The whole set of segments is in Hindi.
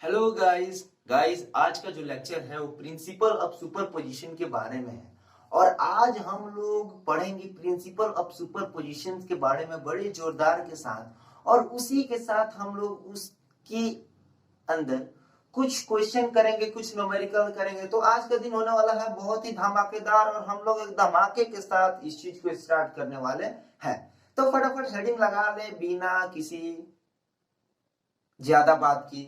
हेलो गाइस आज का जो लेक्चर है वो प्रिंसिपल ऑफ सुपरपोजिशन के बारे में है। और आज हम लोग पढ़ेंगे प्रिंसिपल ऑफ सुपरपोजिशन के बारे में बड़े जोरदार के साथ, और उसी के साथ हम लोग उसकी अंदर कुछ क्वेश्चन करेंगे, कुछ न्यूमेरिकल करेंगे। तो आज का दिन होने वाला है बहुत ही धमाकेदार, और हम लोग एक धमाके के साथ इस चीज को स्टार्ट करने वाले हैं। तो फटाफट हेडिंग लगा ले बिना किसी ज्यादा बात की,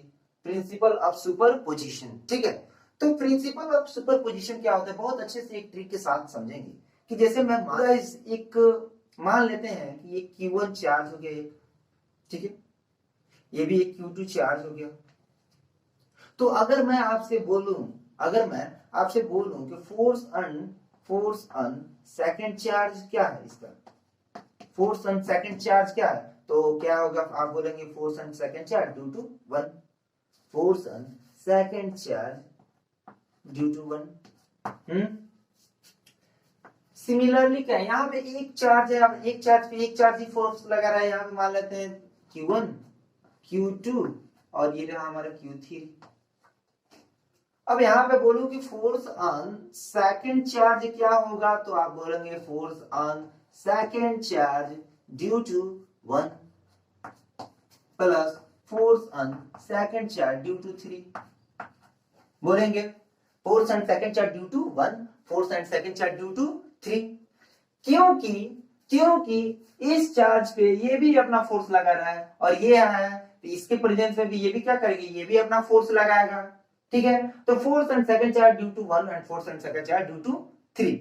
प्रिंसिपल ऑफ सुपरपोजिशन। ठीक है, तो प्रिंसिपल ऑफ सुपरपोजिशन क्या होता है, बहुत अच्छे से एक ट्रिक के साथ समझेंगे। कि जैसे मैं एक मान लेते हैं कि ये Q1 चार्ज हो गया एक, ठीक है, ये भी एक Q2 चार्ज हो गया। तो अगर मैं आपसे बोलूं कि फोर्स ऑन सेकंड चार्ज क्या है, इसका फोर्स ऑन सेकंड चार्ज क्या है, तो क्या होगा, आप बोलेंगे force on second charge due to 1, force on second charge due to 1। Similarly क्या है, यहाँ पे एक चार्ज है, अब एक चार्ज पे एक चार्ज ही फोर्स लगा रहा है। यहाँ पे मान लेते हैं Q1 Q2 और ये रहा हमारा Q3। अब यहाँ पे बोलूं कि फोर्स ऑन सेकंड चार्ज क्या होगा, तो आप बोलेंगे force on second charge due to 1 plus force on second charge due to 3। बोलेंगे force on second charge due to 1, force on second charge due to 3। क्योंकि क्योंकि इस चार्ज पे ये भी अपना फोर्स लगा रहा है और ये है, तो इसके प्रेजेंस में भी ये भी क्या करेगी, ये भी अपना फोर्स लगाएगा। ठीक है, तो force on second charge due to 1 and force on second charge due to 3।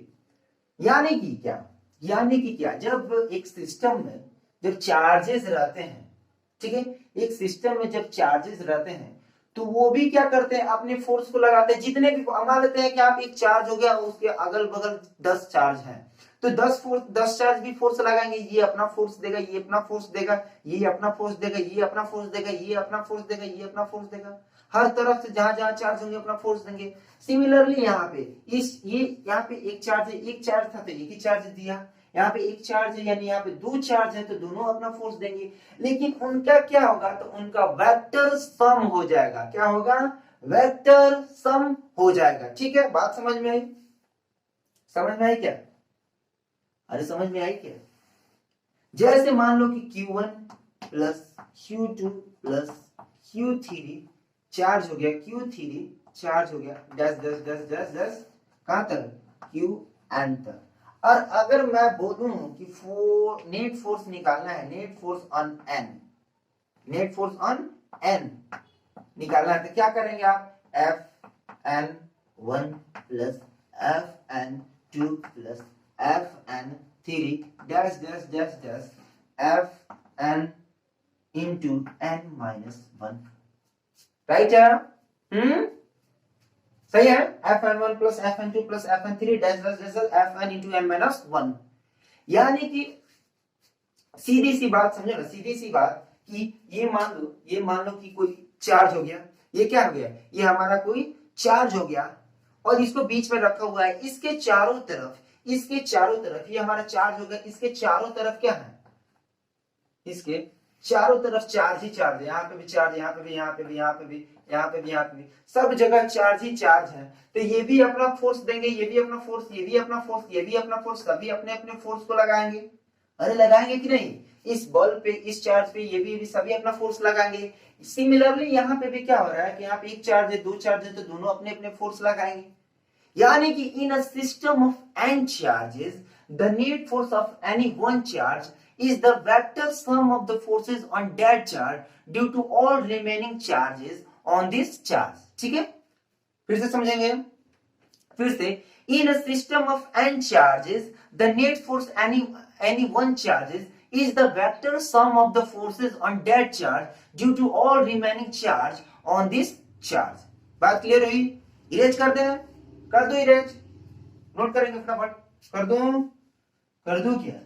यानी कि क्या, जब एक सिस्टम में जब चार्जेस रहते हैं, ठीक है, एक सिस्टम में जब चार्जेस रहते हैं तो वो भी क्या करते हैं, अपने फोर्स को लगाते हैं। जितने भी मान लेते हैं कि आप एक चार्ज हो गया, उसके अगल बगल 10 चार्ज हैं, तो 10 चार्ज भी फोर्स लगाएंगे। ये अपना फोर्स देगा, ये अपना फोर्स देगा, ये अपना फोर्स देगा, ये अपना फोर्स देगा, ये अपना फोर्स देगा, ये अपना फोर्स देगा। हर तरफ से जहां जहां चार्ज होंगे अपना फोर्स देंगे। सिमिलरली यहाँ पे यहाँ पे एक चार्ज है, एक चार्ज था तो एक ही चार्ज दिया, यहाँ पे एक चार्ज है यानी यहाँ पे दो चार्ज है तो दोनों अपना फोर्स देंगे। लेकिन उनका क्या होगा, तो उनका वेक्टर सम हो जाएगा। क्या होगा, वेक्टर सम हो जाएगा। ठीक है, बात समझ में आई? समझ में आई क्या? अरे समझ में आई क्या? जैसे मान लो कि Q1 plus Q2 plus Q3 charge हो गया, Q3 चार्ज हो गया dash dash dash dash dash कहां तक, Qn तक। और अगर मैं बोलूं कि नेट फोर्स निकालना है, नेट फोर्स ऑन n निकालना है, तो क्या करेंगे आप, Fn1 plus Fn2 plus Fn3 dash dash dash dash Fn into n minus 1। Right है? सही है। Fn1 plus Fn2 plus Fn3 dash dash dash Fn into n minus 1। यानी कि सीधी सी बात, समझो ना, सीधी सी बात कि ये मान लो कि कोई चार्ज हो गया, ये क्या हो गया, ये हमारा कोई चार्ज हो गया और इसको बीच में रखा हुआ है। इसके चारों तरफ ये हमारा चार्ज हो गया, इसके चारों तरफ क्या है, इसके चारों तरफ चार्ज ही चार्ज है। यहाँ पे भी चार्ज, यहाँ पे भी, यहाँ पे भी, यहाँ पे भी, यहाँ पे भी, यहाँ पे भी, सब जगह चार्ज ही चार्ज है। तो ये भी अपना फोर्स देंगे, ये भी अपना फोर्स, ये भी अपना फोर्स, ये भी अपना फोर्स, सभी अपने अपने फोर्स को लगाएंगे। अरे लगाएंगे कि नहीं, इस बॉल पे, इस चार्ज पे ये भी सभी अपना फोर्स लगाएंगे। सिमिलरली यहाँ पे भी क्या हो रहा है कि यहाँ पे एक चार्ज है, दो चार्ज है, तो दोनों अपने अपने फोर्स लगाएंगे। यानी कि in a system of n charges the net force of any one charge is the vector sum of the forces on that charge due to all remaining charges on this charge। ठीक है, फिर से समझेंगे, फिर से, in a system of n charges the net force any one charges is the vector sum of the forces on that charge due to all remaining charge on this charge। बात क्लियर हुई? इरेज कर दे, कर दो इरेज, नोट करेंगे फटाफट, कर दो क्या,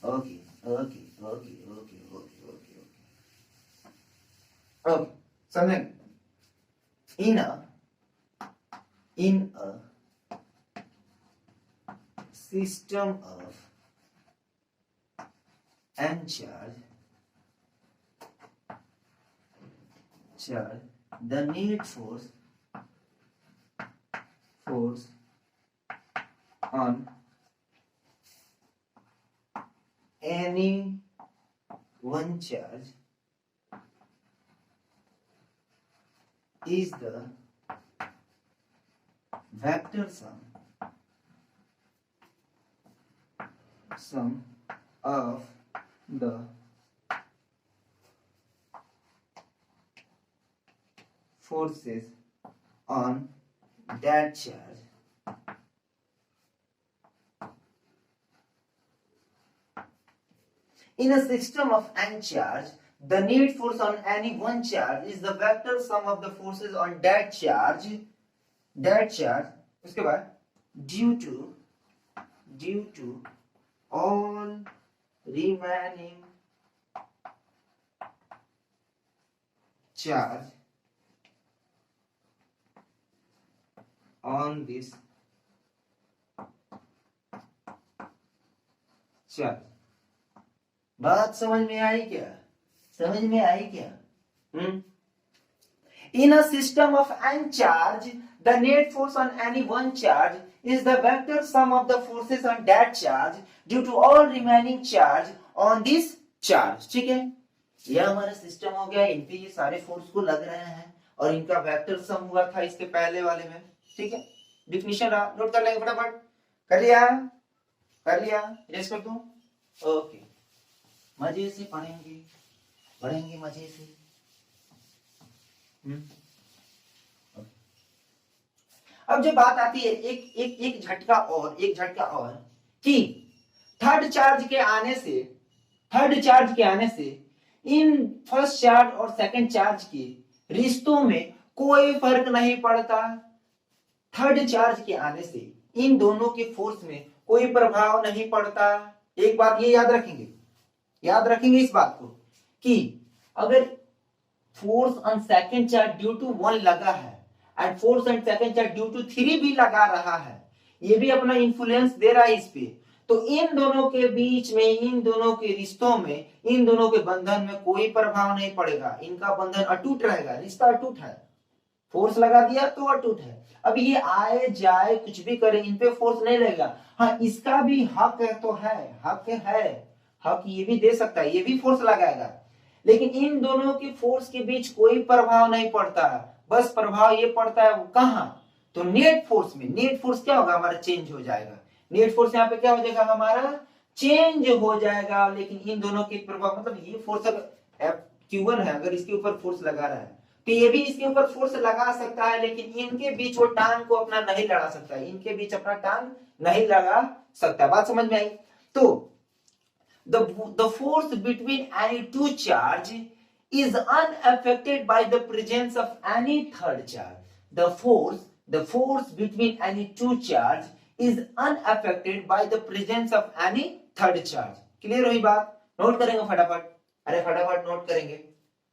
okay okay okay okay okay okay okay, समझेंगे। in a system of n charge the need force on any one charge is the vector sum of the forces on that charge in a system of n charge. The need force on any one charge is the vector sum of the forces on that charge. उसके बाद due to all remaining charge on this charge. बात समझ में आई क्या? In a system of n charge, the net force on any one charge is the vector sum of the forces on that charge due to all remaining charge on this charge. ठीक है, यह हमारा सिस्टम हो गया. इन पे ये सारे फोर्स को लग रहे हैं और इनका वेक्टर सम हुआ था इसके पहले वाले में. ठीक है, डिफिनीशन नोट कर लेंगे फटाफट. कर लिया, रेस कर दूं. ओके, मजे से पढ़ेंगे मजे से. अब जो बात आती है एक झटका और कि थर्ड चार्ज के आने से इन फर्स्ट चार्ज और सेकंड चार्ज के रिश्तों में कोई फर्क नहीं पड़ता. थर्ड चार्ज के आने से इन दोनों के फोर्स में कोई प्रभाव नहीं पड़ता. एक बात ये याद रखेंगे इस बात को कि अगर force on second charge due to 1 लगा है and force on second charge due to 3 भी लगा रहा है, ये भी अपना इन्फ्लुएंस दे रहा है इस पे, तो इन दोनों के बीच में, इन दोनों के रिश्तों में, इन दोनों के बंधन में कोई प्रभाव नहीं पड़ेगा. इनका बंधन अटूट रहेगा. रिश्ता अटूट है. फोर्स लगा दिया तो अटूट है. अब ये आए जाए कुछ भी करे, इन पे फोर्स नहीं लगेगा. हाँ, इसका भी हक है तो है, हक ये भी दे सकता है, ये भी फोर्स लगाएगा, लेकिन इन दोनों के फोर्स के बीच कोई प्रभाव नहीं पड़ता. बस प्रभाव ये पड़ता है वो कहां? तो नेट फोर्स में. नेट फोर्स क्या होगा? हमारा चेंज हो जाएगा. नेट फोर्स यहाँ पे क्या हो जाएगा? हमारा चेंज हो जाएगा. लेकिन इन दोनों के प्रभाव, मतलब ये फोर्स अगर Q1 है, अगर इसके ऊपर फोर्स लगा रहा है तो ये भी इसके ऊपर फोर्स लगा सकता है, लेकिन इनके बीच वो टांग को अपना नहीं लड़ा सकता. इनके बीच अपना टांग नहीं लगा सकता. बात समझ में आई? तो the force between any two charge is unaffected by the presence of any third charge. The force between any two charge is unaffected by the presence of any third charge. Clear हुई बात? नोट करेंगे फटाफट. अरे फटाफट नोट करेंगे.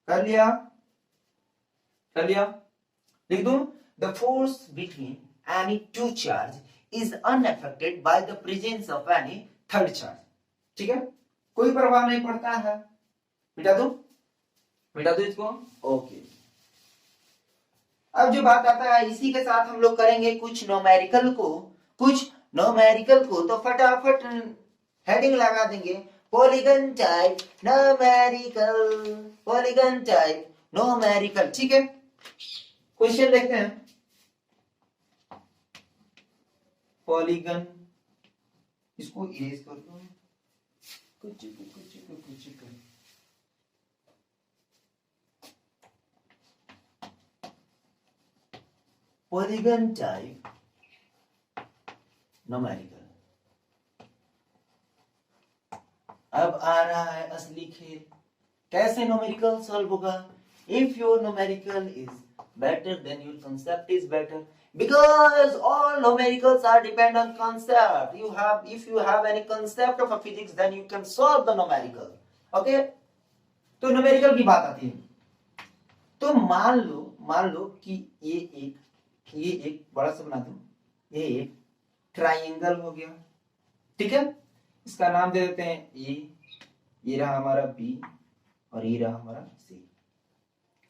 कर लिया, लिख दूं. The force between any two charge is unaffected by the presence of any third charge. ठीक है, कोई प्रभाव नहीं पड़ता है. मिटा दो इसको. ओके, अब जो बात आता है इसी के साथ हम लोग करेंगे कुछ न्यूमेरिकल को. तो फटाफट हेडिंग लगा देंगे. Polygon type numerical. ठीक है, क्वेश्चन देखते हैं. पॉलीगन, इसको इरेज कर दो. कुछ पॉलीगन टाइप न्यूमेरिकल. अब आ रहा है असली खेल. कैसे न्यूमेरिकल सॉल्व होगा? If your numerical is better, then your concept is better, because all numericals are depend on concept. If you have any concept of a physics, then you can solve the numerical. Okay, तो न्यूमेरिकल की बात आती है. तो मान लो कि ये एक बड़ा सा बना दूं. ये एक ट्राइंगल हो गया. ठीक है, इसका नाम दे देते हैं ए. ये रहा हमारा बी और ये रहा हमारा सी.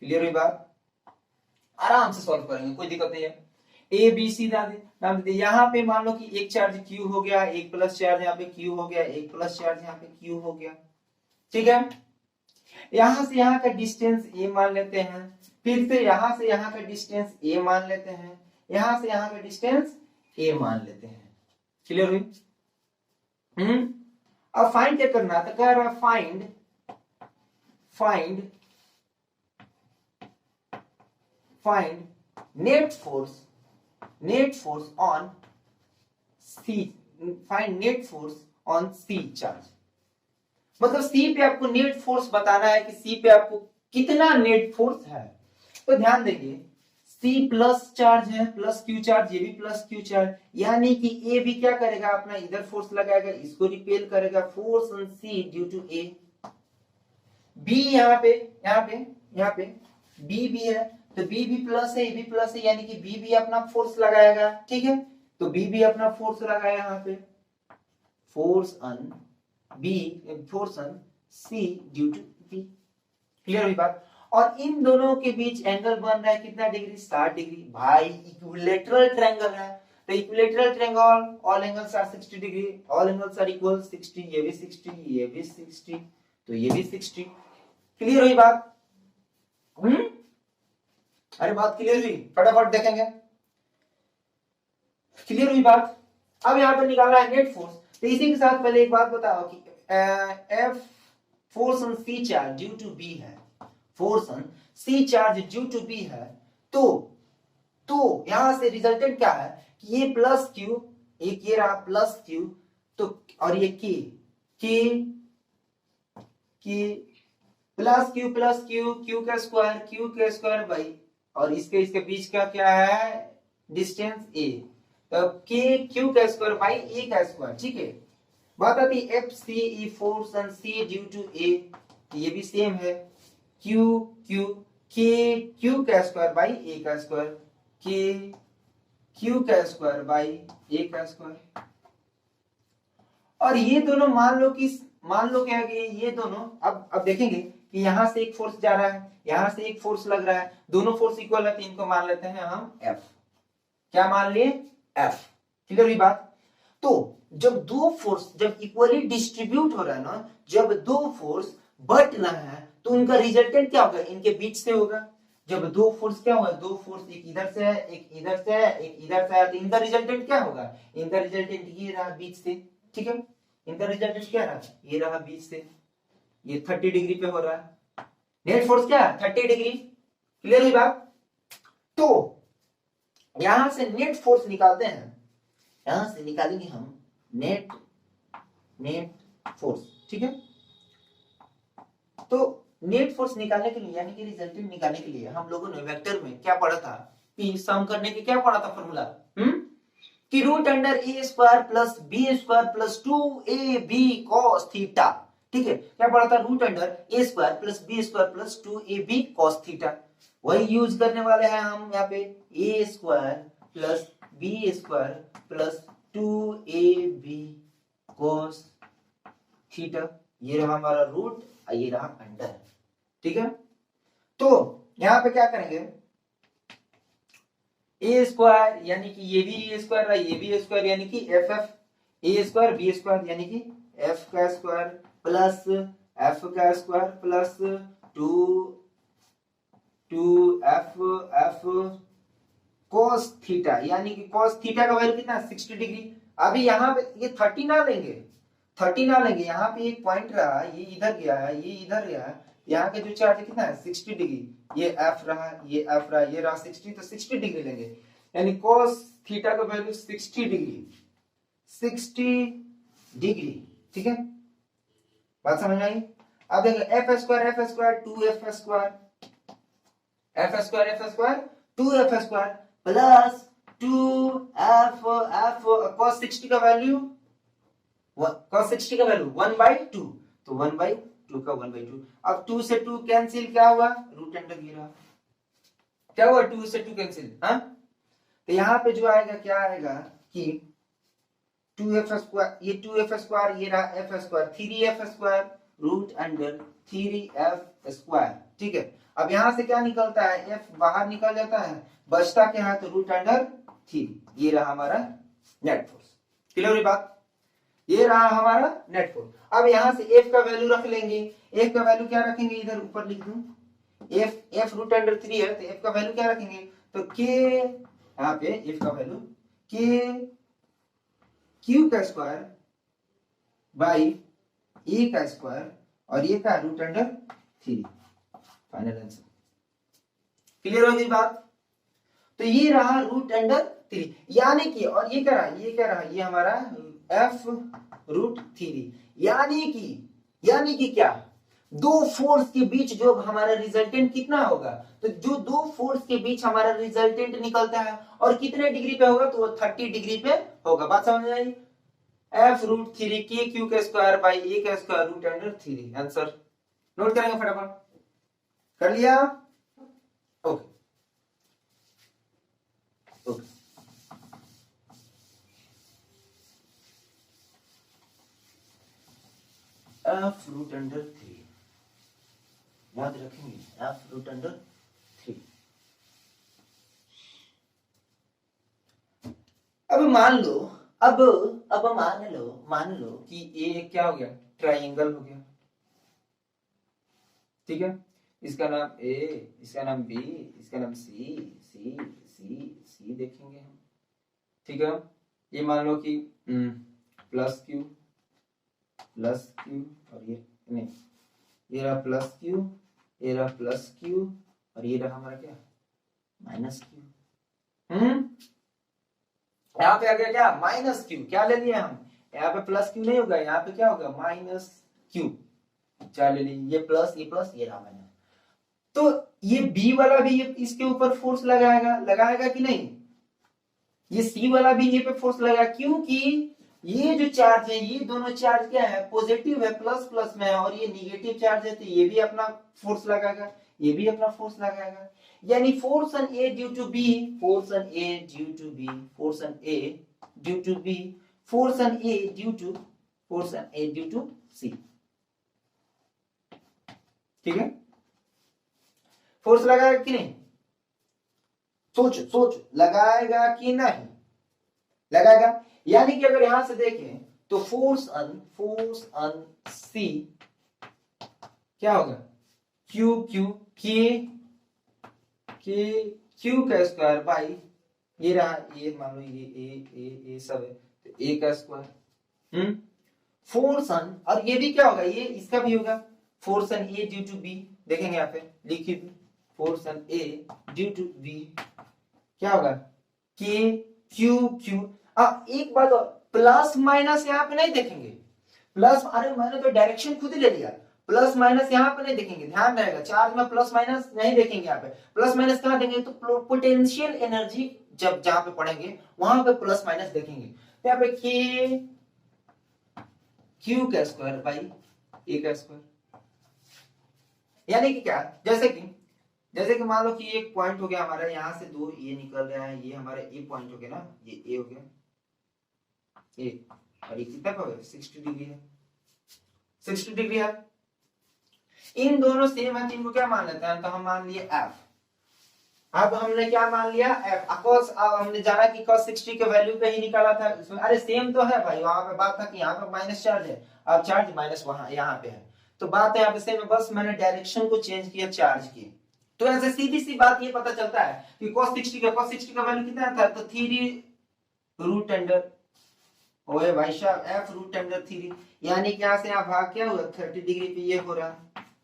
क्लियर हुई बात? आराम से सॉल्व करेंगे, कोई दिक्कत नहीं है। ए बी सी नाम दे। यहाँ पे मान लो कि एक चार्ज क्यू हो गया, एक प्लस चार्ज यहाँ पे क्यू हो गया, एक प्लस चार्ज यहाँ पे क्यू हो गया, ठीक है। यहां से यहाँ का डिस्टेंस ए मान लेते हैं, फिर से यहां से यहाँ का डिस्टेंस ए मान लेते हैं, यहां से यहाँ का डिस्टेंस ए मान लेते हैं। क्लियर हुई? अब फाइंड क्या करना है, तो कह रहा है find net force on C, find net force on C charge. मतलब सी पे आपको नेट फोर्स बताना है कि सी पे आपको कितना नेट फोर्स है। तो ध्यान देंगे, सी प्लस चार्ज है, प्लस क्यू चार्ज, ये भी प्लस क्यू चार्ज, यानी कि ए भी क्या करेगा, अपना इधर फोर्स लगाएगा, इसको रिपेल करेगा, force on C due to A. B यहाँ पे बी भी है, तो बी भी प्लस है, ए भी प्लस है, यानी कि बी भी अपना फोर्स लगाएगा, ठीक है। तो बी भी अपना फोर्स लगाया यहाँ पे, force on B, force on C due to B. Clear हुई बात? और इन दोनों के बीच एंगल बन रहा है कितना डिग्री, 60 डिग्री। भाई इक्विलैटरल ट्रायंगल है, तो equilateral triangle all angles are 60 degree, all angles are equal 60, ये भी 60, ये भी 60, तो ये भी 60। क्लियर हुई बात? अरे बात क्लियर हुई? फटाफट देखेंगे। क्लियर हुई बात? अब यहाँ पे निकालना है नेट फोर्स। तो इसी के साथ पहले एक बात बताओ कि F force on C charge due to B है, force on C charge due to B है, तो यहां से रिजल्टेंट क्या है कि ये प्लस क्यू, एक ये रहा प्लस क्यू, तो और ये के प्लस क्यू क्यू का स्क्वायर भाई, और इसके बीच का क्या है डिस्टेंस ए, तो के क्यू का स्क्वायर बाई ए का स्क्वायर, ठीक है। बात आती है F C E force on C due to A, ये भी सेम है, क्यू के क्यू का स्क्वायर बाई ए का स्क्वायर, के क्यू का स्क्वायर बाई ए का स्क्वायर। और ये दोनों मान लो क्या कि ये दोनों अब देखेंगे कि यहां से एक फोर्स जा रहा है, यहां से एक फोर्स लग रहा है, दोनों फोर्स इक्वल है, तो इनको मान लेते हैं हम एफ। क्या मान लिए? एफ। क्लियर हुई बात? तो जब दो फोर्स जब इक्वली डिस्ट्रीब्यूट हो रहा है ना, जब दो फोर्स बट रहा है, तो उनका रिजल्टेंट क्या होगा, इनके बीच से होगा। जब दो फोर्स क्या हुआ, दो फोर्स एक इधर से है, एक इधर से है, एक इधर से है, तो इनका रिजल्टेंट क्या होगा, इनका रिजल्टेंट ये रहा बीच से, ठीक है। इनका रिजल्टेंट क्या रहा, ये रहा बीच से, ये 30 डिग्री पे हो रहा है, नेट फोर्स क्या है 30 डिग्री। क्लियर हुई बात? तो यहां से नेट फोर्स निकालते हैं, यहां से निकालेंगे हम नेट फोर्स, ठीक है। तो नेट फोर्स निकालने के लिए यानी कि रिजल्टेंट निकालने के लिए हम लोगों ने वेक्टर में क्या पढ़ा था कि सम करने के क्या पढ़ा था फॉर्मूला, कि root under A square plus B square plus 2ab cos theta, ठीक है। क्या पढ़ा था, root under A square plus B square plus 2ab cos theta. वही यूज करने वाले हैं हम यहाँ पे, A square plus B square plus 2ab cos theta, ये रहा हमारा रूट, ये रहा अंडर, ठीक है। तो यहां पे क्या करेंगे, ए स्क्वायर यानी कि ये भी ए स्क्वायर रहा, ये भी ए स्क्वायर, यानी कि F A square B square, यानी कि एफ का स्क्वायर प्लस एफ का square plus 2f cos theta, यानी कि cos थीटा का वैल्यू कितना 60 डिग्री। अभी यहाँ पे ये 30 ना लेंगे, यहाँ पे एक पॉइंट रहा, ये इधर गया है, ये इधर गया है, यहाँ के जो चार्ज कितना है 60 डिग्री, ये एफ रहा, ये रहा 60, तो 60 डिग्री लेंगे, यानी cos थीटा का वैल्यू 60 डिग्री, ठीक है। बात समझ में आई? अब देखो F square 2f square, F square 2f square plus 2f cos 60 का वैल्यू cos 60 का वैल्यू 1/2, तो 1/2 का 1/2। अब 2 से 2 कैंसिल, क्या हुआ रूट अंडर गिरा, क्या हुआ 2 से 2 कैंसिल, हाँ। तो यहाँ पे जो आएगा क्या आएगा कि 2f स्क्वायर, ये 2f स्क्वायर, ये रहा f square, 3f square root under 3f²। ठीक है, अब यहां से क्या निकलता है, f बाहर निकल जाता है, बचता क्या है, तो √3। ये रहा हमारा नेट फोर्स। क्लियर हुई बात, ये रहा हमारा नेट फोर्स। अब यहां से f का वैल्यू रख लेंगे, f का वैल्यू क्या रखेंगे, इधर ऊपर लिख दूं, f √3 है, तो f का वैल्यू क्या रखेंगे, तो k, यहाँ पे f का value k q² by a² और ये का √3। Final answer. क्लियर हो गई बात, तो ये रहा √3, यानी कि, और ये क्या रहा, ये हमारा f√3, यानी कि क्या, दो फोर्स के बीच जो हमारा रिजल्टेंट कितना होगा, तो जो दो फोर्स के बीच हमारा रिजल्टेंट निकलता है और कितने डिग्री पे होगा, तो वो 30 डिग्री पे होगा। बात समझ में आई, f√3 k² by a² √3। Answer note करेंगे फटाफट, कर लिया, ओके ओके। f√3 याद रखेंगे, f√3। अब मान लो, अब मान लो कि ये क्या हो गया, ट्राइंगल हो गया। ठीक है, इसका नाम ए, इसका नाम बी, इसका नाम सी, सी सी सी देखेंगे हम। ठीक है, ये मान लो कि प्लस क्यू और ये नहीं, ये रहा प्लस क्यू, ये रहा प्लस क्यू और ये रहा हमारा क्या, माइनस क्यू। यहाँ पे आ गया क्या, माइनस क्यू। क्या ले लिए हम, यहाँ पे प्लस क्यू नहीं होगा, यहाँ पे क्या होगा, माइनस क्यू। क्या ले लिए, ये प्लस, ये रहा माइनस। तो ये बी वाला भी ये इसके ऊपर फोर्स लगाएगा कि नहीं, ये सी वाला भी ये पे फोर्स लगाएगा, क्योंकि ये जो चार्ज है, ये दोनों चार्ज क्या है, पॉजिटिव है, प्लस प्लस में है, और ये निगेटिव चार्ज है, तो ये भी अपना फोर्स लगाएगा, ये भी अपना फोर्स लगाएगा। यानी force on A due to B, force on A due to B, force on A due to B, force on A due to C. ठीक है, फोर्स लगाएगा कि नहीं, सोच लगाएगा कि नहीं लगाएगा। यानी कि अगर यहां से देखें तो फोर्स ऑन सी क्या होगा, Q² बाई, ये रहा, ये मान लो ये सब है, तो ए का स्क्वायर। फोर्स ऑन, और ये भी क्या होगा, ये इसका भी होगा, force on A due to B, देखेंगे यहाँ पे लिखिए, force on A due to B क्या होगा, Q। अब एक बात और, प्लस माइनस यहाँ पे नहीं देखेंगे, प्लस, अरे मैंने तो डायरेक्शन खुद ही ले लिया, प्लस माइनस यहाँ पे नहीं देखेंगे, ध्यान रहेगा, चार्ज में प्लस माइनस नहीं देखेंगे। यहाँ पे प्लस माइनस कहाँ देंगे, तो पोटेंशियल एनर्जी जब जहां पे पढ़ेंगे वहां पे प्लस माइनस देखेंगे। तो यहाँ पे Q² बाई a², यानी कि क्या, जैसे कि मान लो कि एक पॉइंट हो गया हमारा, यहाँ से दो ये निकल रहा है, ये हमारा ए पॉइंट हो गया ना, ये ए हो गया, ए, और ये कितना का हो गया, 60 डिग्री है, 60 डिग्री है। इन दोनों सेम है, इनको क्या मान लेते हैं, तो हम मान लिए f। अब हमने क्या मान लिया, f। cos, अब हमने जाना कि cos 60 के वैल्यू पे ही निकाला था इसमें, अरे सेम तो है भाई, वहां पे बात था कि यहाँ पे माइनस चार्ज है, अब चार्ज माइनस वहां यहाँ पे है, तो बात है यहाँ पे सेम है, बस मैंने डायरेक्शन को चेंज किया चार्ज की। तो ऐसे सीधी सी बात ये पता चलता है कि cos 60 का वैल्यू कितना था, तो 3 ओए भाई साहब, f√3, यानी कि यहाँ से यहाँ भाग क्या हुआ, 30 डिग्री पे ये हो रहा है,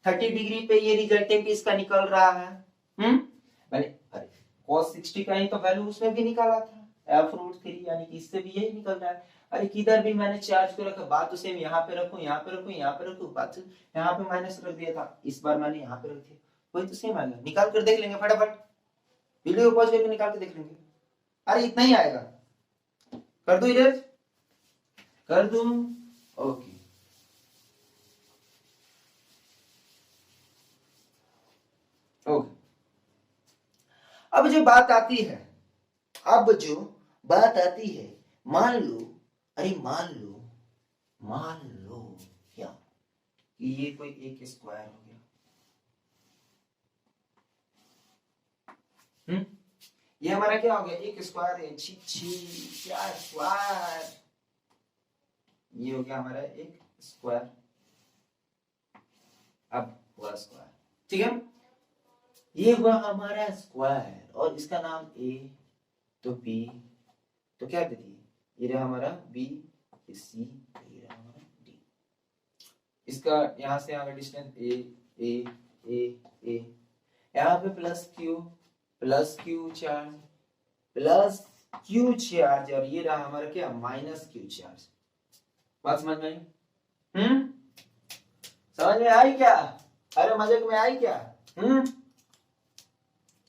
30 डिग्री पे ये रिजल्टेंट इसका निकल रहा है। मैंने अरे cos 60 का ही तो वैल्यू उसमें भी निकाला था, f√3, यानी कि इससे भी यही निकल रहा है। अरे किधर भी मैंने चार्ज को रखा, बात तो सेम, यहाँ पे रखूं, यहाँ पे रखूं, यहाँ पे रखूं, बात यहाँ पे माइनस रख दिया था, इस बार मैंने यहाँ पे रख दिया, वही तो सेम आएगा। निकाल कर देख लेंगे फटाफट, वीडियो को पॉज करके निकाल के देख लेंगे। अरे इतना ही आएगा, कर दो इधर, कर दूं, ओके। ओके, अब जो बात आती है, मान लो क्या, कि ये कोई एक स्क्वायर हो गया। ये हमारा क्या हो गया, एक स्क्वायर है। छी छी, क्या स्क्वायर, ये हो गया हमारा एक स्क्वायर। अब हुआ स्क्वायर, ठीक है, ये हुआ हमारा स्क्वायर और इसका नाम ए, तो बी, तो क्या दे दिए, ये रहा हमारा बी, ये सी, ये रहा हमारा डी। इसका यहां से आगे डिस्टेंस ए ए ए ए, यहाँ पे plus Q charge, plus Q charge, और ये रहा हमारा क्या, माइनस क्यू चार्ज। बात समझ में आई? समझ में आई क्या? अरे मजाक में आई क्या?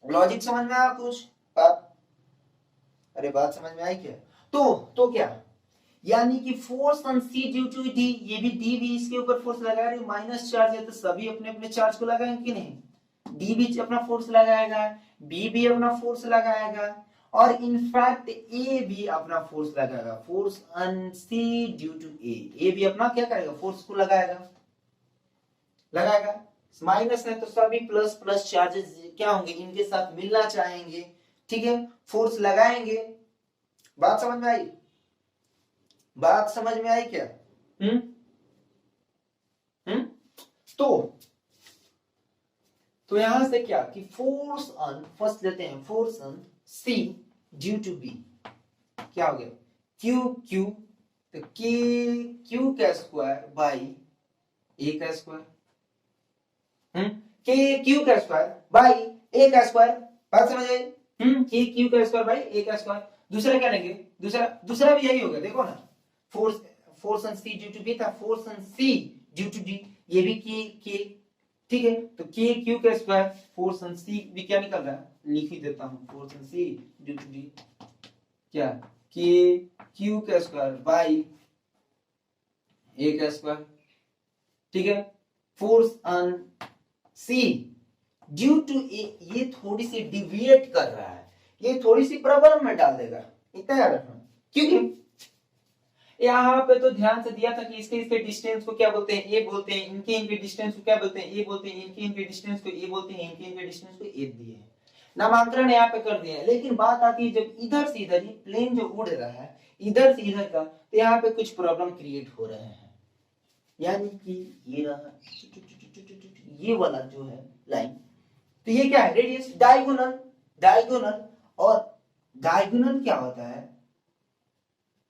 लॉजिक समझ में आया कुछ बात? अरे बात समझ में आई क्या? तो क्या, यानी कि force on C due to D, ये भी डी भी इसके ऊपर फोर्स लगा रही, माइनस चार्ज है तो सभी अपने अपने चार्ज को लगाएंगे कि नहीं? डी भी अपना फोर्स लगाएगा, बी भी अपना फोर्स लगाएगा, और इनफैक्ट ए भी अपना फोर्स लगाएगा। Force on C due to A भी अपना क्या करेगा, फोर्स को लगाएगा। माइनस है तो सभी प्लस प्लस चार्जेस क्या होंगे, इनके साथ मिलना चाहेंगे, ठीक है, फोर्स लगाएंगे। बात समझ में आई? बात समझ में आई क्या? तो यहां से क्या कि फोर्स ऑन, फर्स्ट लेते हैं force on C due to B, क्या हो गया, क्यू, तो के क्यू का स्क्वायर बाई ए का स्क्वायर, के क्यू का स्क्वायर बाई ए का स्क्वायर। बात समझ आई? के क्यू का स्क्वायर बाई ए का स्क्वायर। दूसरा क्या लेंगे, दूसरा भी यही होगा, देखो ना, force on C due to B था, force on C due to D, ये भी के, ठीक है, तो के क्यू का स्क्वायर, फोर्स ऑन सी भी क्या निकल रहा है, लिख ही देता हूं, force on C due to D क्या, के क्यू का स्क्वायर बाई ए का स्क्वायर, ठीक है, force on C due to A, ये थोड़ी सी डिविएट कर रहा है, ये थोड़ी सी प्रॉब्लम में डाल देगा, इतना याद रखना। क्योंकि यहाँ पे तो ध्यान से दिया था कि इसके डिस्टेंस को क्या बोलते हैं, ए बोलते हैं, इनके डिस्टेंस को क्या बोलते हैं, ए बोलते हैं, इनके डिस्टेंस को ए बोलते हैं, इनके डिस्टेंस को ए दिए हैं, नामांकन यहाँ पे कर दिया है। लेकिन बात आती है जब इधर से इधर ही प्लेन जो उड़ रहा है इधर से इधर का, तो यहाँ पे कुछ प्रॉब्लम क्रिएट हो रहे हैं, यानी कि ये रहा, ये वाला जो है लाइन, तो ये क्या है, रेडियस, डायगोनल, और डायगोनल क्या होता है,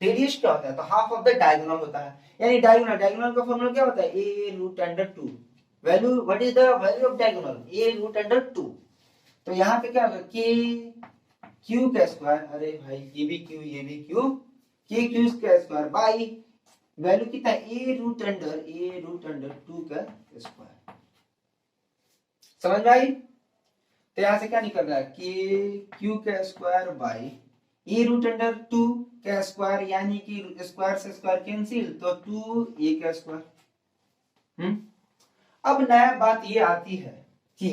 रेडियस क्या होता है, तो हाफ ऑफ द डायगोनल होता है, यानी डायगोनल का फॉर्मूला क्या होता है, a root under 2, value, what is the value of diagonal, a root under 2, तो यहाँ पे क्या होगा, k q का स्क्वायर, अरे भाई ये भी q k q का स्क्वायर बाई वैल्यू कितना है, a रूट अंडर 2 का स्क्वायर। समझ में आई? तो यहाँ से क्या निकल रहा है, k q का square by A root under 2 का स्क्वायर, यानी कि स्क्वायर से स्क्वायर कैंसिल, तो 2a का स्क्वायर। अब नया बात ये आती है कि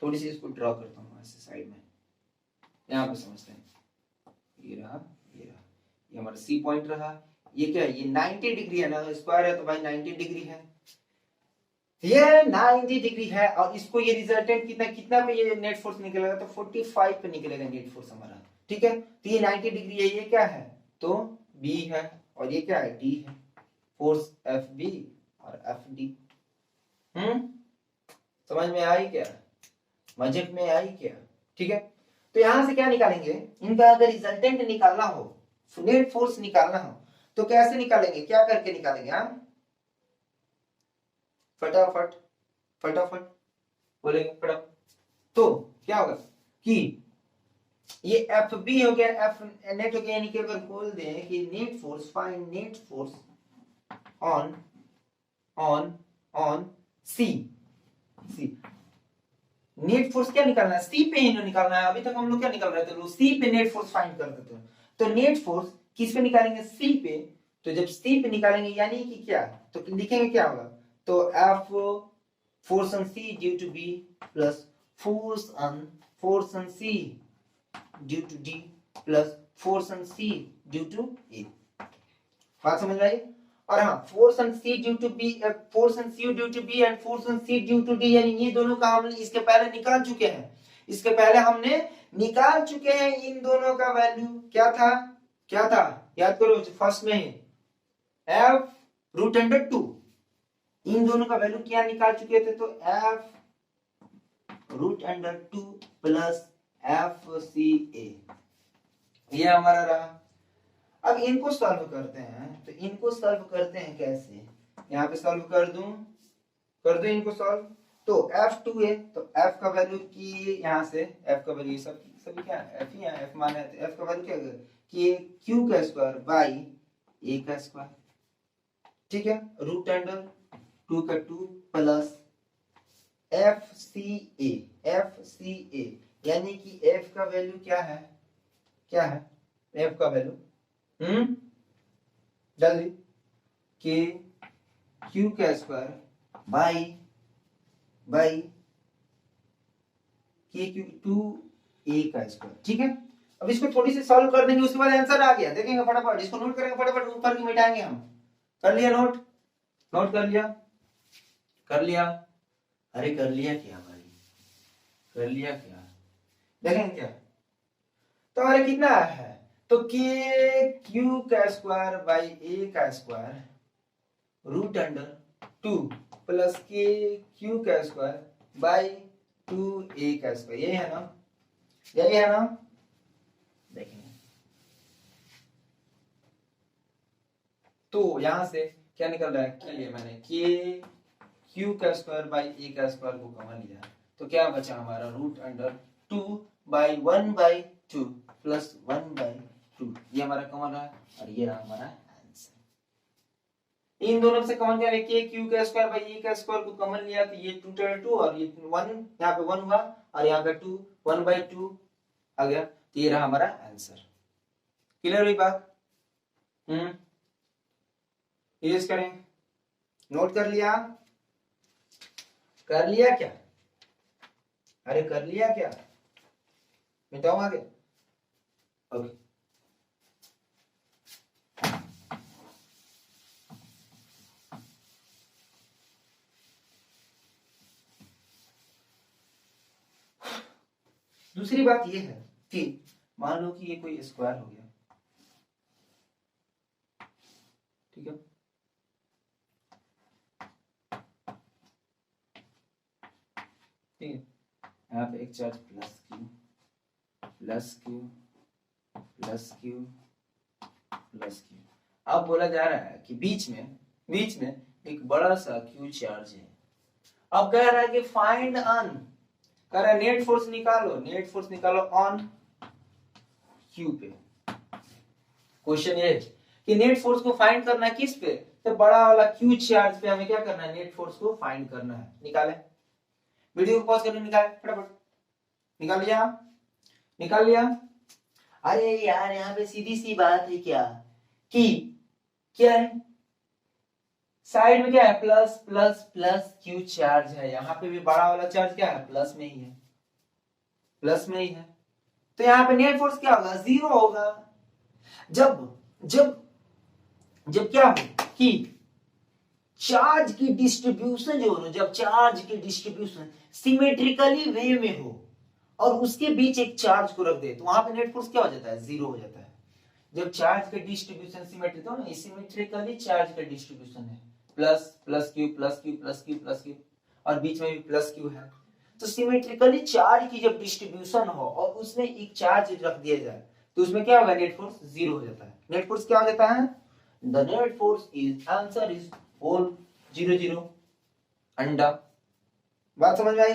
थोड़ी सी इसको ड्रॉ करता हूं ऐसे साइड में, यहां पे समझते हैं, ये रहा, ये हमारा सी पॉइंट रहा, ये क्या है, ये 90 डिग्री है ना, स्क्वायर है तो भाई 90 डिग्री है, ये 90 डिग्री है, और इसको ये रिजल्टेंट कितना पे ये नेट फोर्स निकलेगा, तो 45 पे निकलेगा नेट फोर्स हमारा, ठीक है, तो ये 90 डिग्री है, ये क्या है, तो बी है, और ये क्या है, डी है, फोर्स एफ बी और एफ डी। समझ में आई क्या, मजाक में आई क्या, ठीक है, तो यहां से क्या निकालेंगे, इनका अगर रिजल्टेंट निकालना हो, नेट फोर्स निकालना हो, तो कैसे निकालेंगे, क्या करके निकालेंगे, फटाफट बोलेंगे फटाफट, तो क्या होगा कि ये एफ बी हो गया, एफ नेट हो गया, यानी कि अगर बोल दें कि net force, find net force on C, net force क्या निकालना है, सी पे ही निकालना है, अभी तक हम लोग क्या निकाल रहे थे, सी पे नेट फोर्स फाइंड कर देते हैं, तो नेट फोर्स किस पे निकालेंगे, सी पे, तो जब सी पे निकालेंगे यानी कि क्या, तो लिखेंगे क्या होगा, तो F force on C due to B plus force on C due to D plus force on C due to A. बात समझ में आई? और हाँ, force on C due to B, force on C due to B and force on C due to D, यानी ये दोनों का हम इसके पहले निकाल चुके हैं, इसके पहले हमने निकाल चुके हैं इन दोनों का वैल्यू। क्या था याद करो, फर्स्ट में ही एफ रूट अंडर टू, इन दोनों का वैल्यू क्या निकाल चुके थे, तो F root under two plus F C A, ये हमारा रहा। अब इनको सॉल्व करते हैं, तो इनको सॉल्व करते हैं कैसे, यहाँ पे सॉल्व कर दो इनको सॉल्व। तो F2 तो F का वैल्यू की यहाँ से F का वैल्यू सभी क्या F ही है, F माने तो F का वैल्यू क्या है कि Q का स्क्वायर बाई A का स्क्वायर, ठीक है, रूट अंडर 2 का 2 प्लस FCA, यानी कि F का वैल्यू क्या है F का वैल्यू जल्दी कि Q का स्क्वायर बाई K2A का स्क्वायर, ठीक है। अब इसको थोड़ी सी सॉल्व कर देंगे, उसके बाद आंसर आ गया, देखेंगे फटाफट, इसको नोट करेंगे फटाफट, ऊपर की मिटाएंगे हम। कर लिया नोट कर लिया, अरे कर लिया क्या भाई, कर लिया क्या, देखेंगे क्या, तो हमारे कितना है, तो Q का स्क्वायर बाई A का square root under 2 plus Q का स्क्वायर बाई 2A का स्क्वायर, यही है ना, देखेंगे। तो यहां से क्या निकल रहा है, क्या लिया मैंने Q का स्क्वायर बाई A का स्क्वायर को कॉमन लिया, तो क्या बचा हमारा root under 2 by 1 by 2 plus 1 by 2, ये हमारा कॉमन रहा, और ये रहा हमारा आंसर। इन दोनों से कॉमन क्या लेके Q का स्क्वायर बाई A का स्क्वायर को कॉमन लिया, तो ये 2 और ये 1, यहाँ पे 1 हुआ और यहाँ पे 2, 1 बाई 2 आ गया, तो ये रहा हमारा आंसर। क्लियर हुई बात? यूज करें, नोट कर लिया क्या, अरे कर लिया क्या, मिटाओ आगे, ओके। दूसरी बात ये है कि मान लो कि ये कोई स्क्वायर हो गया, ठीक है, ठीक है, यहाँ पे एक charge plus Q plus Q plus Q plus Q, अब बोला जा रहा है कि बीच में एक बड़ा सा क्यू चार्ज है। अब कह रहा है कि फाइंड ऑन, कह रहा है नेट फोर्स निकालो ऑन क्यू पे। क्वेश्चन ये है कि नेट फोर्स को फाइंड करना है किस पे, तो बड़ा वाला क्यू चार्ज पे हमें क्या करना है, नेट फोर्स को फाइंड करना है। निकाले, वीडियो को पॉज करके निकाले फटाफट, निकाल लिया। अरे यार यहाँ पे सीधी सी बात है कि क्या है, साइड में क्या है, plus plus plus Q charge है, यहाँ पे भी बड़ा वाला चार्ज क्या है, प्लस में ही है, तो यहाँ पे नेट फोर्स क्या होगा, 0 होगा। जब क्या हो कि चार्ज की डिस्ट्रीब्यूशन जो हो, जब चार्ज की डिस्ट्रीब्यूशन सिमेट्रिकली वे में हो और उसके बीच एक चार्ज को रख दे, तो वहां पे नेट फोर्स क्या हो जाता है, 0 हो जाता है। जब चार्ज का डिस्ट्रीब्यूशन सिमेट्रिक हो ना, सिमेट्रिकली चार्ज का डिस्ट्रीब्यूशन है, plus plus Q plus Q plus Q plus Q, और बीच में भी प्लस क्यू है, तो सिमेट्रिकली चार्ज की जब डिस्ट्रीब्यूशन हो और उसमें एक चार्ज रख दिया जाए, तो उसमें क्या होगा, नेट फोर्स 0 हो जाता है। नेट फोर्स क्या हो जाता है, the net force is, answer is whole 0 0 अंडा। बात समझ में आई?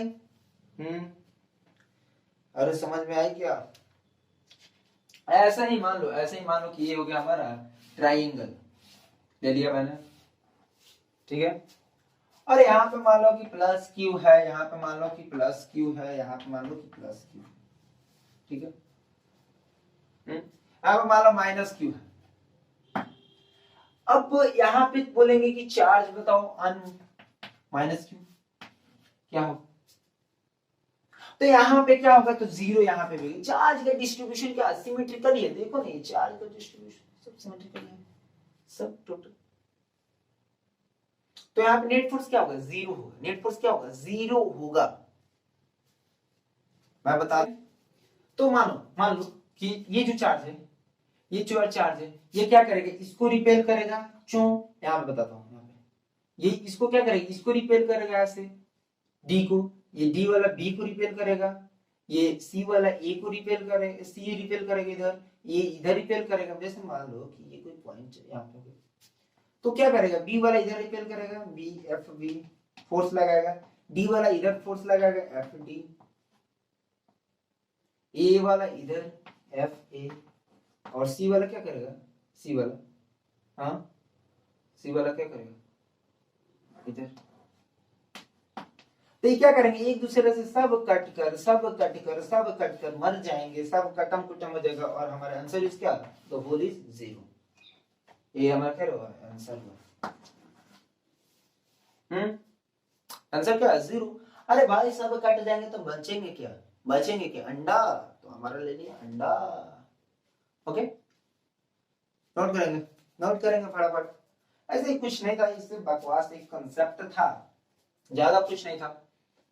अरे समझ में आई क्या? ऐसा ही मान लो कि ये हो गया हमारा ट्राइंगल, ले लिया मैंने, ठीक है, और यहाँ पे मान लो कि प्लस क्यू है, यहाँ पे मान लो कि प्लस क्यू है, यहाँ पे मान लो कि प्लस क्यू, ठीक है, यहाँ पे मान लो माइनस क्यू है। अब यहाँ पे बोलेंगे कि चार्ज बताओ अन माइनस क्यू क्या हो, तो यहाँ पे क्या होगा, तो 0 यहाँ पे भी। चार्ज का डिस्ट्रीब्यूशन क्या सिमेट्रिकल है, देखो नहीं, चार्ज का डिस्ट्रीब्यूशन सब सिमेट्रिकल है, सब टोटल। तो यहाँ पे नेट फोर्स क्या होगा, जीरो होगा। नेट फोर्स क्या होगा, जीरो होगा। मैं बता, तो मान लो कि ये जो चार्ज है, ये जो चार्ज है, ये क्या करेगा, इसको रिपेल करेगा। क्यों, यहाँ पे बताता हूँ। यहाँ पे ये इसको क्या करेगा, इसको रिपेल करेगा ऐसे, डी को। ये डी वाला बी को रिपेल करेगा, ये सी वाला ए को रिपेल करेगा, सी रिपेल करेगा इधर, ये इधर रिपेल करेगा। जैसे मान लो कि ये कोई पॉइंट यहाँ पे, तो क्या करेगा, बी वाला इधर रिपेल करेगा, बी एफ बी फोर्स लगाएगा, डी वाला इधर फोर्स लगाएगा, एफ डी, ए वाला इधर एफ ए, और सी वाला क्या करेगा, सी वाला, हाँ सी वाला क्या करेगा इधर। तो ये क्या करेंगे, एक दूसरे से सब कट कर सब कट कर सब कट कर मर जाएंगे, सब कटम कुटम हो जाएगा, और हमारा आंसर इज क्या, द होल इज जीरो। ये हमारा क्या होगा आंसर हुआ। आंसर क्या, जीरो। अरे भाई सब कट जाएंगे तो बचेंगे क्या, बचेंगे क्या, अंडा। तो हमारा ले लिया अंडा। ओके, नोट करेंगे, नोट करेंगे फटाफट। ऐसे ही कुछ नहीं था, इससे बकवास एक कंसेप्ट था, ज्यादा कुछ नहीं था।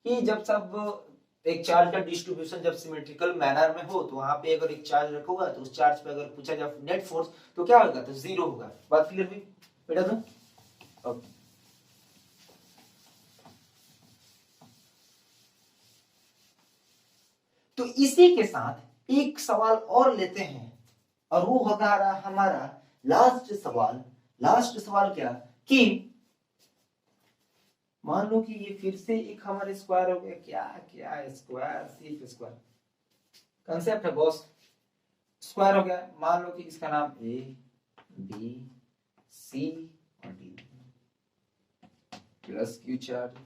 कि जब सब एक चार्ज का डिस्ट्रीब्यूशन जब सिमेट्रिकल मैनर में हो, तो वहां पे अगर एक चार्ज रखोगा तो उस चार्ज पे अगर पूछा जाए नेट फोर्स तो क्या होगा, तो जीरो होगा। बात क्लियर हुई बेटा। तो ओके, तो इसी के साथ एक सवाल और लेते हैं, और वो होगा हमारा लास्ट सवाल। लास्ट सवाल क्या, कि मान लो कि ये फिर से एक हमारे स्क्वायर हो गया, क्या क्या स्क्वायर, सिर्फ स्क्वायर कंसेप्ट है बॉस। स्क्वायर हो गया, मान लो कि इसका नाम ए बी सी और D, plus Q charge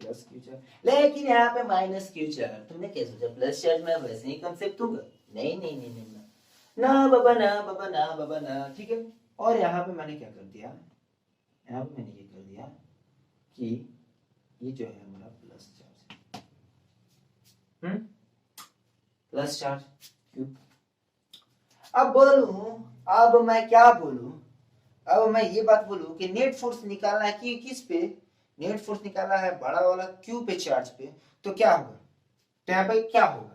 plus Q charge. लेकिन यहाँ पे माइनस क्यू चार्ज, तुमने क्या सोचा प्लस चार्ज में वैसे ही कंसेप्ट दूंगा, नहीं नहीं नहीं नहीं ना बाबा, ना बाबा, ना बाबा, ना। ठीक है, और यहाँ पे मैंने क्या कर दिया, यहाँ पे मैंने ये कर दिया कि ये जो है हमारा प्लस चार्ज, प्लस चार्ज क्यों। अब बोलूं, अब मैं क्या बोलूं, अब मैं ये बात बोलूं कि नेट फोर्स निकालना है कि किस पे, नेट फोर्स निकालना है बड़ा वाला क्यू पे चार्ज पे, तो क्या होगा, तो यहाँ पे क्या होगा,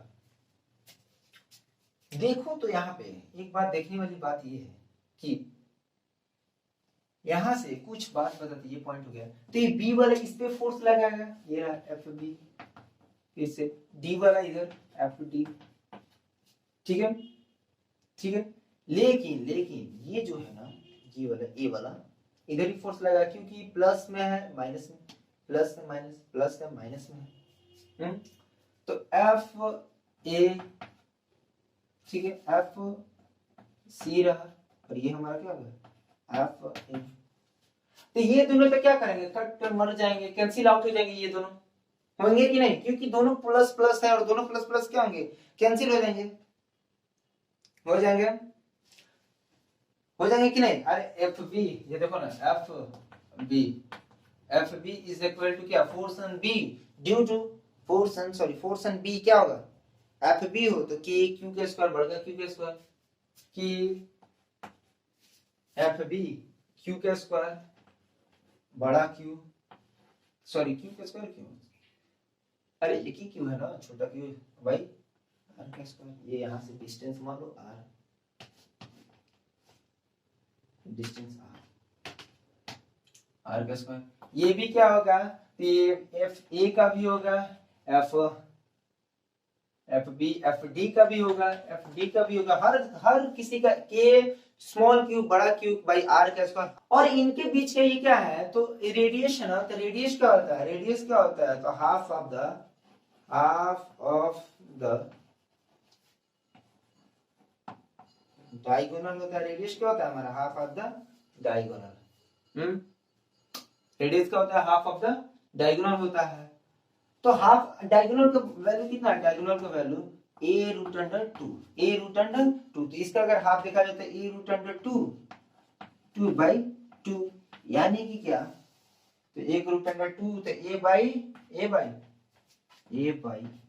देखो तो यहाँ पे एक बात देखने वाली बात ये है कि यहां से कुछ बात बताती, ये पॉइंट हो गया, तो ये बी वाला इस पे फोर्स लगाएगा, ये रहा एफ बी, फिर से डी वाला इधर एफ डी, ठीक है, ठीक है। लेकिन लेकिन ये जो है ना, ये वाला ए वाला इधर ही फोर्स लगा, क्योंकि प्लस में है माइनस में, प्लस में माइनस, प्लस में माइनस में, तो एफ ए, ठीक है, एफ सी रहा, और ये हमारा क्या होगा एफ ए। तो ये दोनों पे क्या करेंगे, कट कर मर जाएंगे, कैंसिल आउट हो जाएंगे, ये दोनों होंगे कि नहीं, क्योंकि दोनों प्लस प्लस है, और दोनों प्लस प्लस क्या होंगे, कैंसिल हो जाएंगे, हो जाएंगे, हो जाएंगे कि नहीं। अरे एफ बी, ये देखो ना, F B is equal to क्या, force on B due to force on, sorry force on B क्या होगा, एफ बी हो तो के क्यू के स्क्वायर बढ़ गया, क्यू के स्क्वायर, कि एफ बी क्यू के स्क्वायर बड़ा क्यू, सॉरी क्यू के स्क्वायर क्यों, अरे एक ही क्यू है ना, छोटा क्यू भाई, आर का स्क्वायर, ये यहां से डिस्टेंस मान लो आर, डिस्टेंस आर का स्क्वायर, ये भी क्या होगा, तो ये एफ ए का भी होगा, एफ बी एफ डी का भी होगा, एफ डी का भी होगा, हर किसी का, के स्मॉल क्यूब बड़ा क्यूब बाई आर का स्क्वायर, और इनके बीच का ये क्या है, तो रेडिएशन, तो रेडियस क्या होता है, रेडियस क्या होता है, तो हाफ ऑफ द डायगोनल होता है, रेडियस क्या होता है हमारा, half of the diagonal, radius क्या होता है, हाफ ऑफ द डायगोनल होता है। तो हाफ डायगोनल का वैल्यू कितना है, डायगोनल का value a root under 2, a root under 2, तो इसका अगर हाफ देखा जाए तो a रूट अंडर 2 बाई 2, यानी कि क्या, तो 1 रूट अंडर 2, तो a बाई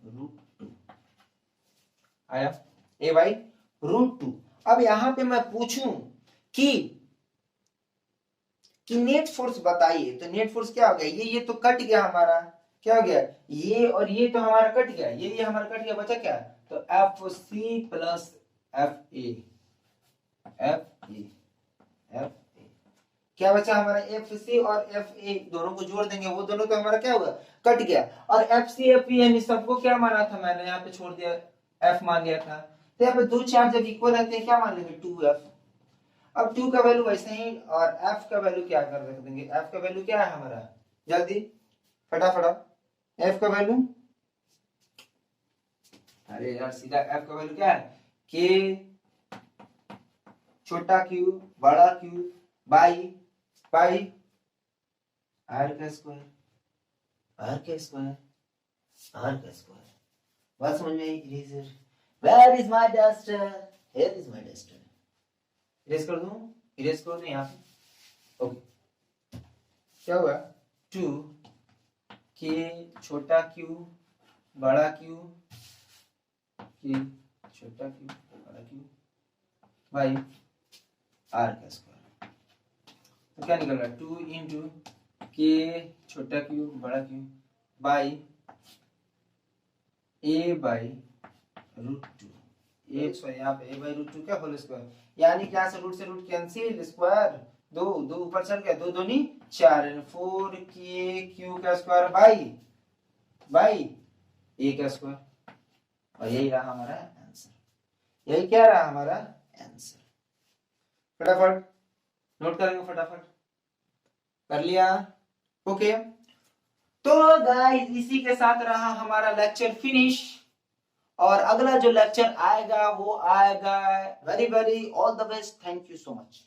रूट 2 आया, a बाई रूट 2। अब यहाँ पे मैं पूछूं कि नेट फोर्स बताइए। तो नेट फोर्स क्या हो गया, ये तो कट गया हमारा, क्या हो गया, ये और ये तो हमारा कट गया, ये हमारा कट गया, बचा क्या, तो F C plus F A, F A, F A क्या बचा हमारा, एफ सी और एफ ए दोनों को जोड़ देंगे, वो दोनों तो हमारा क्या होगा, कट गया। और एफ सी एफ ई यानी सबको क्या माना था मैंने, यहाँ पे छोड़ दिया, एफ मान लिया था। तो यहाँ पे दो चार्ज जब इक्वल रहते हैं क्या मान लेंगे, 2f। अब 2 का वैल्यू वैसे ही, और f का वैल्यू क्या कर रख देंगे, f का वैल्यू क्या है हमारा, जल्दी फटाफट, f का वैल्यू, अरे यार सीधा f का वैल्यू क्या है, k छोटा q बड़ा q बाई पाई r का स्क्वायर, r का स्क्वायर, r का स्क्वायर। बात समझ में आई। Eraser, where is my duster, here is my duster. Erase कर दूं, इरेज कर दूं यहाँ पे, ओके। क्या हुआ, 2 k छोटा q बड़ा q, k छोटा q बड़ा q बाई r का स्क्वायर। तो क्या निकल रहा है, 2 इंटू k छोटा q बड़ा q by a by root 2, uh sorry यहाँ पे a बाई रूट 2 क्या होल स्क्वायर, यानी क्या से रूट कैंसिल, स्क्वायर दो दो ऊपर चल गया, दो दूनी 4, 4k का स्क्वायर बाई a का स्क्वायर। और यही रहा हमारा आंसर, यही क्या रहा हमारा आंसर। फटाफट नोट करेंगे, फटाफट कर लिया, ओके। तो गाइस इसी के साथ रहा हमारा लेक्चर फिनिश, और अगला जो लेक्चर आएगा वो आएगा, very very all the best, thank you so much.